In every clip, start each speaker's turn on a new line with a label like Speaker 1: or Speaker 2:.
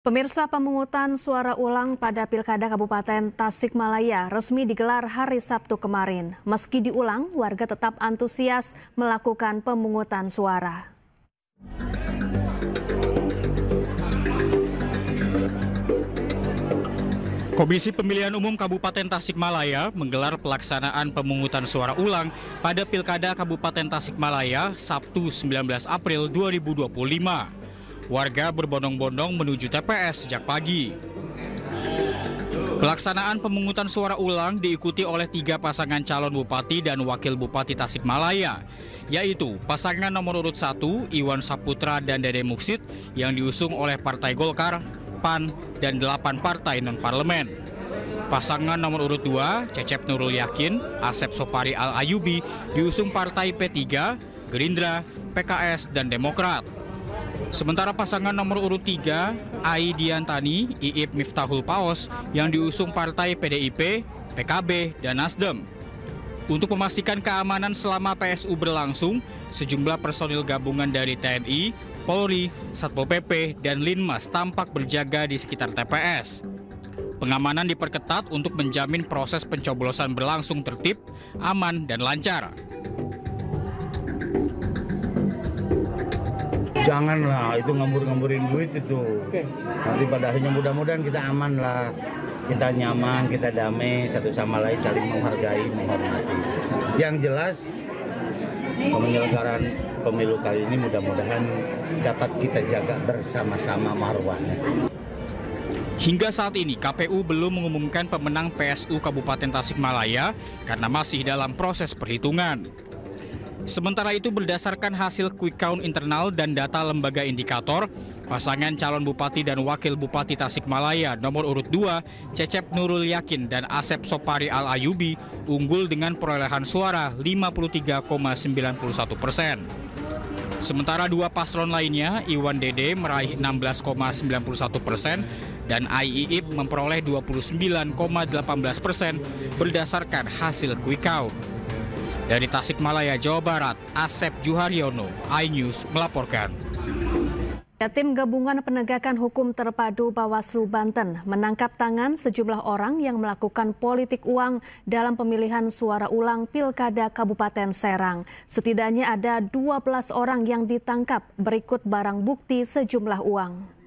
Speaker 1: Pemirsa, pemungutan suara ulang pada Pilkada Kabupaten Tasikmalaya resmi digelar hari Sabtu kemarin. Meski diulang, warga tetap antusias melakukan pemungutan suara.
Speaker 2: Komisi Pemilihan Umum Kabupaten Tasikmalaya menggelar pelaksanaan pemungutan suara ulang pada Pilkada Kabupaten Tasikmalaya Sabtu 19 April 2025. Warga berbondong-bondong menuju TPS sejak pagi. Pelaksanaan pemungutan suara ulang diikuti oleh 3 pasangan calon bupati dan wakil bupati Tasikmalaya, yaitu pasangan nomor urut 1 Iwan Saputra dan Dede Muksid yang diusung oleh Partai Golkar, PAN, dan 8 partai non-parlemen. Pasangan nomor urut 2 Cecep Nurul Yakin, Asep Sopari Al-Ayubi diusung Partai P3, Gerindra, PKS, dan Demokrat. Sementara pasangan nomor urut 3, Ai Diantani, Iip Miftahul Paos yang diusung Partai PDIP, PKB, dan Nasdem. Untuk memastikan keamanan selama PSU berlangsung, sejumlah personil gabungan dari TNI, Polri, Satpol PP, dan Linmas tampak berjaga di sekitar TPS. Pengamanan diperketat untuk menjamin proses pencoblosan berlangsung tertib, aman, dan lancar.
Speaker 3: Janganlah itu ngambur-ngamburin duit itu. Nanti pada akhirnya mudah-mudahan kita aman lah. Kita nyaman, kita damai, satu sama lain saling menghargai, menghormati. Yang jelas penyelenggaraan pemilu kali ini mudah-mudahan dapat kita jaga bersama-sama marwahnya.
Speaker 2: Hingga saat ini KPU belum mengumumkan pemenang PSU Kabupaten Tasikmalaya karena masih dalam proses perhitungan. Sementara itu berdasarkan hasil quick count internal dan data lembaga indikator, pasangan calon bupati dan wakil bupati Tasikmalaya nomor urut 2 Cecep Nurul Yakin dan Asep Sopari Al-Ayubi unggul dengan perolehan suara 53,91%. Sementara 2 paslon lainnya, Iwan Dede meraih 16,91% dan Ai Iip memperoleh 29,18% berdasarkan hasil quick count. Dari Tasikmalaya, Jawa Barat, Asep Juharyono, iNews melaporkan.
Speaker 1: Tim Gabungan Penegakan Hukum Terpadu Bawaslu Banten menangkap tangan sejumlah orang yang melakukan politik uang dalam pemilihan suara ulang Pilkada Kabupaten Serang. Setidaknya ada 12 orang yang ditangkap, berikut barang bukti sejumlah uang.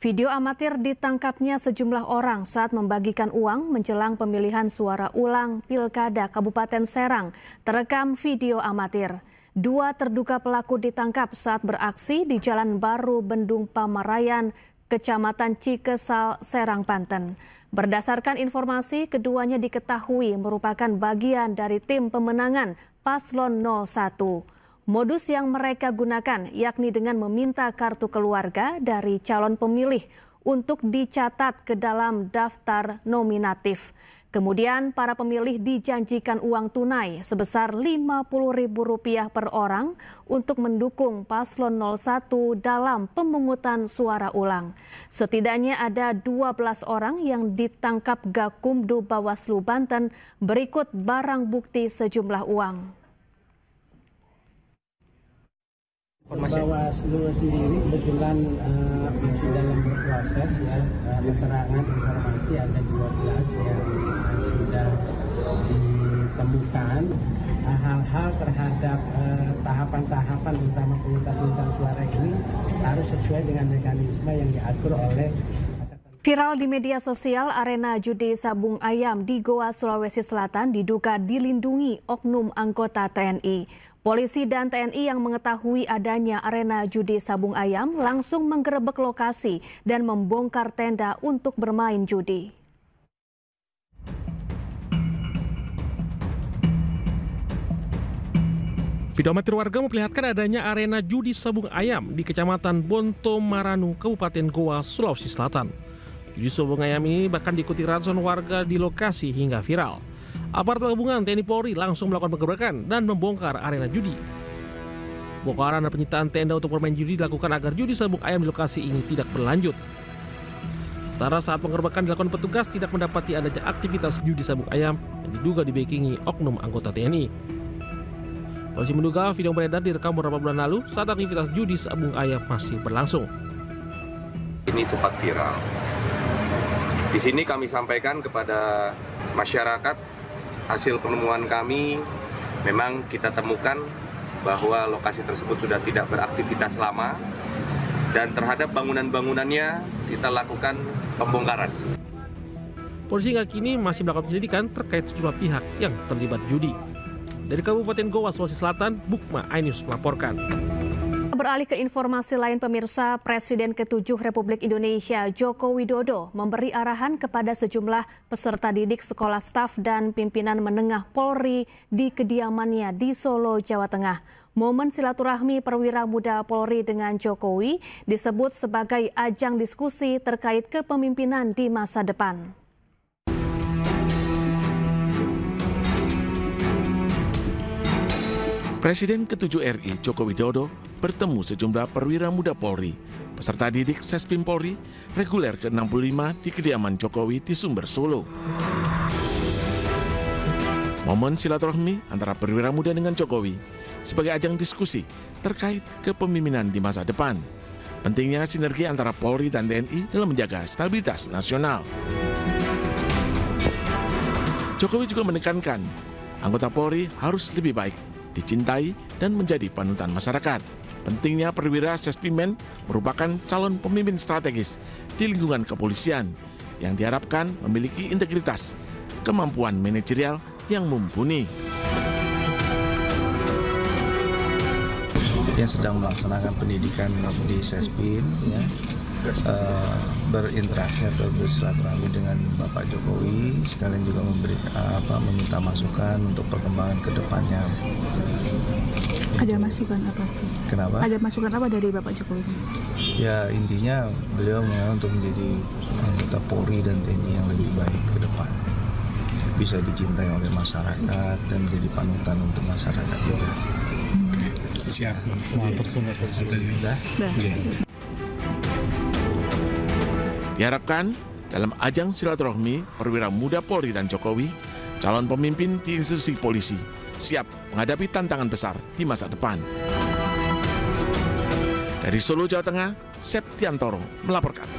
Speaker 1: Video amatir ditangkapnya sejumlah orang saat membagikan uang menjelang pemilihan suara ulang Pilkada Kabupaten Serang. Terekam video amatir. 2 terduga pelaku ditangkap saat beraksi di Jalan Baru Bendung Pamarayan, Kecamatan Cikesal, Serang, Banten. Berdasarkan informasi, keduanya diketahui merupakan bagian dari tim pemenangan Paslon 01. Modus yang mereka gunakan yakni dengan meminta kartu keluarga dari calon pemilih untuk dicatat ke dalam daftar nominatif. Kemudian para pemilih dijanjikan uang tunai sebesar Rp50.000 per orang untuk mendukung Paslon 01 dalam pemungutan suara ulang. Setidaknya ada 12 orang yang ditangkap Gakumdu Bawaslu Banten, berikut barang bukti sejumlah uang.
Speaker 4: Bawaslu sendiri kebetulan masih dalam berproses ya, keterangan informasi ada 12 yang sudah ditemukan. Hal-hal terhadap tahapan-tahapan utama pemungutan suara ini harus sesuai dengan mekanisme yang diatur oleh.
Speaker 1: Viral di media sosial, arena judi sabung ayam di Goa, Sulawesi Selatan diduga dilindungi oknum anggota TNI. Polisi dan TNI yang mengetahui adanya arena judi sabung ayam langsung menggerebek lokasi dan membongkar tenda untuk bermain judi.
Speaker 5: Video amatir warga memperlihatkan adanya arena judi sabung ayam di Kecamatan Bonto Maranu, Kabupaten Goa, Sulawesi Selatan. Judi sabung ayam ini bahkan diikuti ratusan warga di lokasi hingga viral. Aparat gabungan TNI Polri langsung melakukan penggerebekan dan membongkar arena judi. Bongkaran dan penyitaan tenda untuk bermain judi dilakukan agar judi sabung ayam di lokasi ini tidak berlanjut. Sementara saat penggerebekan dilakukan petugas tidak mendapati adanya aktivitas judi sabung ayam yang diduga dibackingi oknum anggota TNI. Polisi menduga video beredar direkam beberapa bulan lalu saat aktivitas judi sabung ayam masih berlangsung.
Speaker 6: Ini sempat viral. Di sini kami sampaikan kepada masyarakat hasil penemuan kami, memang kita temukan bahwa lokasi tersebut sudah tidak beraktivitas lama dan terhadap bangunan-bangunannya kita lakukan pembongkaran.
Speaker 5: Polisi hingga kini masih melakukan penyelidikan terkait sejumlah pihak yang terlibat judi. Dari Kabupaten Goa, Sulawesi Selatan, Bukma iNews melaporkan.
Speaker 1: Beralih ke informasi lain, pemirsa, Presiden ke-7 Republik Indonesia Joko Widodo memberi arahan kepada sejumlah peserta didik sekolah staf dan pimpinan menengah Polri di kediamannya di Solo, Jawa Tengah. Momen silaturahmi perwira muda Polri dengan Jokowi disebut sebagai ajang diskusi terkait kepemimpinan di masa depan.
Speaker 7: Presiden ke-7 RI Joko Widodo bertemu sejumlah perwira muda Polri, peserta didik Sespim Polri reguler ke-65 di kediaman Jokowi di Sumber, Solo. Momen silaturahmi antara perwira muda dengan Jokowi sebagai ajang diskusi terkait kepemimpinan di masa depan. Pentingnya sinergi antara Polri dan TNI dalam menjaga stabilitas nasional. Jokowi juga menekankan anggota Polri harus lebih baik, dicintai dan menjadi panutan masyarakat. Pentingnya perwira Sespimen merupakan calon pemimpin strategis di lingkungan kepolisian yang diharapkan memiliki integritas, kemampuan manajerial yang mumpuni.
Speaker 8: Yang sedang melaksanakan pendidikan di Sespin, ya, berinteraksi atau bersilaturahmi dengan Bapak Jokowi, sekalian juga meminta masukan untuk perkembangan ke depannya.
Speaker 9: Ada masukan apa?
Speaker 8: Kenapa?
Speaker 9: Ada masukan apa dari Bapak Jokowi?
Speaker 8: Ya, intinya beliau untuk menjadi anggota Polri dan TNI yang lebih baik ke depan, bisa dicintai oleh masyarakat dan menjadi panutan untuk masyarakat juga.
Speaker 10: Siap, tersebut.
Speaker 7: Diharapkan dalam ajang silaturahmi perwira muda Polri dan Jokowi, calon pemimpin di institusi polisi siap menghadapi tantangan besar di masa depan. Dari Solo, Jawa Tengah, Septiantoro melaporkan.